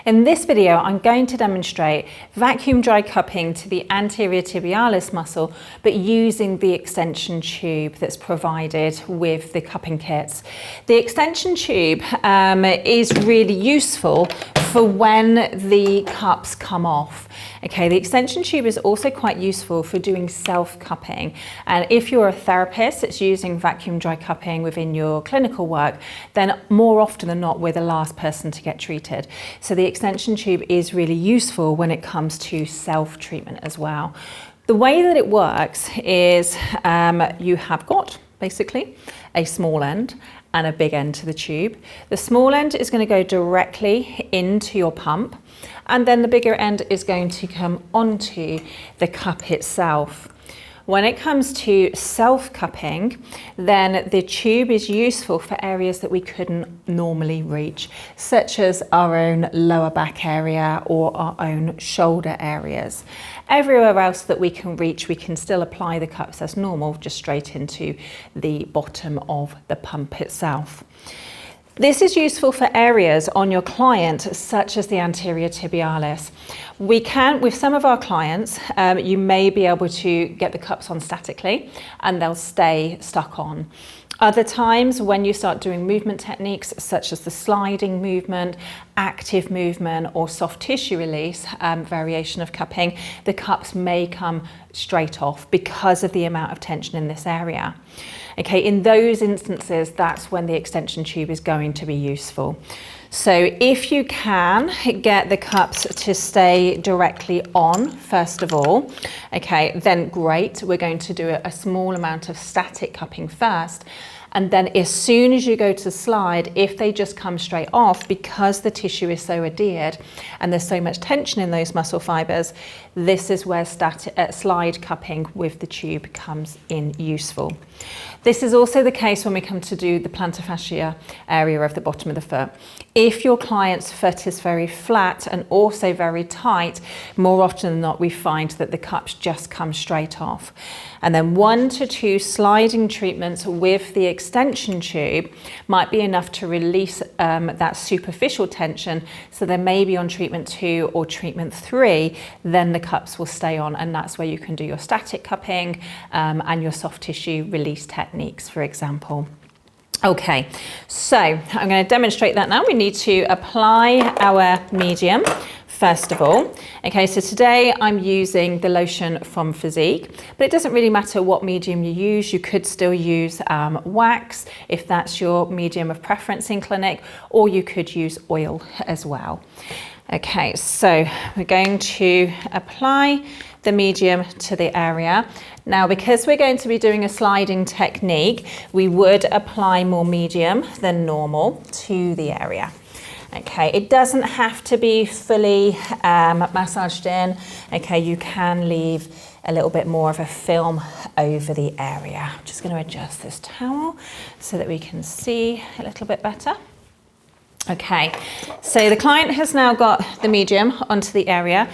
In this video, I'm going to demonstrate vacuum dry cupping to the anterior tibialis muscle, but using the extension tube that's provided with the cupping kits. The extension tube is really useful for when the cups come off. Okay, the extension tube is also quite useful for doing self-cupping. And if you're a therapist that's using vacuum dry cupping within your clinical work, then more often than not, we're the last person to get treated. So the extension tube is really useful when it comes to self-treatment as well. The way that it works is you have got basically a small end and a big end to the tube. The small end is going to go directly into your pump, and then the bigger end is going to come onto the cup itself. When it comes to self-cupping, then the tube is useful for areas that we couldn't normally reach, such as our own lower back area or our own shoulder areas. Everywhere else that we can reach, we can still apply the cups as normal, just straight into the bottom of the pump itself. This is useful for areas on your client, such as the anterior tibialis. We can, with some of our clients, you may be able to get the cups on statically and they'll stay stuck on. Other times, when you start doing movement techniques such as the sliding movement, active movement, or soft tissue release variation of cupping, the cups may come straight off because of the amount of tension in this area. Okay, in those instances, that's when the extension tube is going to be useful. So if you can get the cups to stay directly on, first of all, okay, then great. We're going to do a small amount of static cupping first. And then as soon as you go to slide, if they just come straight off, because the tissue is so adhered and there's so much tension in those muscle fibers, this is where slide cupping with the tube comes in useful. This is also the case when we come to do the plantar fascia area of the bottom of the foot. If your client's foot is very flat and also very tight, more often than not, we find that the cups just come straight off. And then 1 to 2 sliding treatments with the extension tube might be enough to release that superficial tension. So then maybe on treatment 2 or treatment 3, then the cups will stay on, and that's where you can do your static cupping and your soft tissue release techniques, for example. Okay, so I'm going to demonstrate that now. We need to apply our medium first of all. Okay, so today I'm using the lotion from Physique, but it doesn't really matter what medium you use. You could still use wax if that's your medium of preference in clinic, or you could use oil as well. Okay, so we're going to apply the medium to the area. Now, because we're going to be doing a sliding technique, we would apply more medium than normal to the area. Okay, it doesn't have to be fully massaged in. Okay, you can leave a little bit more of a film over the area. I'm just going to adjust this towel so that we can see a little bit better. Okay, so the client has now got the medium onto the area.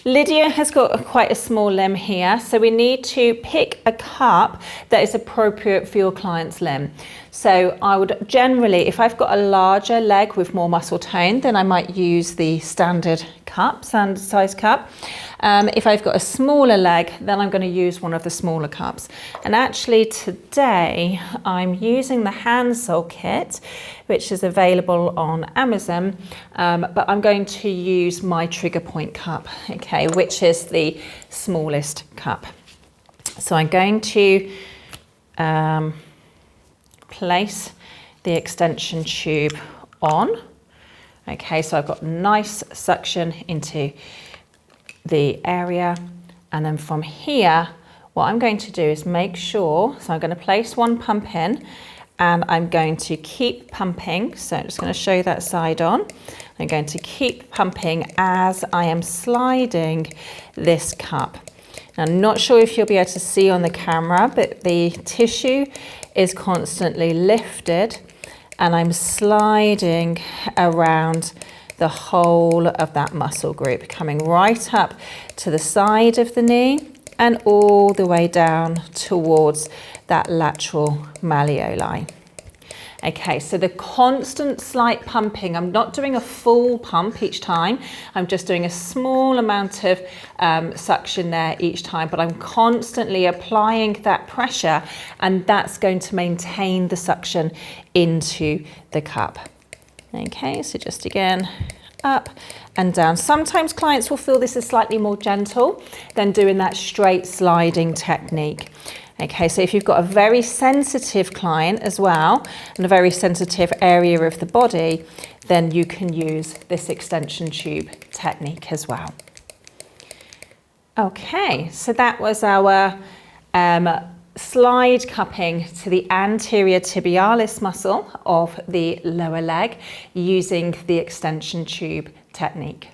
Lydia has got quite a small limb here, so we need to pick a cup that is appropriate for your client's limb. So I would generally, if I've got a larger leg with more muscle tone, then I might use the standard size cup. If I've got a smaller leg, then I'm going to use one of the smaller cups. And actually today I'm using the handsole kit, which is available on Amazon, but I'm going to use my trigger point cup, okay, which is the smallest cup. So I'm going to place the extension tube on. Okay, so I've got nice suction into the area, and then from here what I'm going to do is make sure, so I'm going to place one pump in and I'm going to keep pumping. So I'm just going to show you that side on. I'm going to keep pumping as I am sliding this cup. Now, I'm not sure if you'll be able to see on the camera, but the tissue is constantly lifted and I'm sliding around the whole of that muscle group, coming right up to the side of the knee and all the way down towards that lateral malleoli. Okay, so the constant slight pumping, I'm not doing a full pump each time, I'm just doing a small amount of suction there each time, but I'm constantly applying that pressure, and that's going to maintain the suction into the cup. Okay, so just again, up and down. Sometimes clients will feel this is slightly more gentle than doing that straight sliding technique. Okay, so if you've got a very sensitive client as well, and a very sensitive area of the body, then you can use this extension tube technique as well. Okay, so that was our slide cupping to the anterior tibialis muscle of the lower leg using the extension tube technique.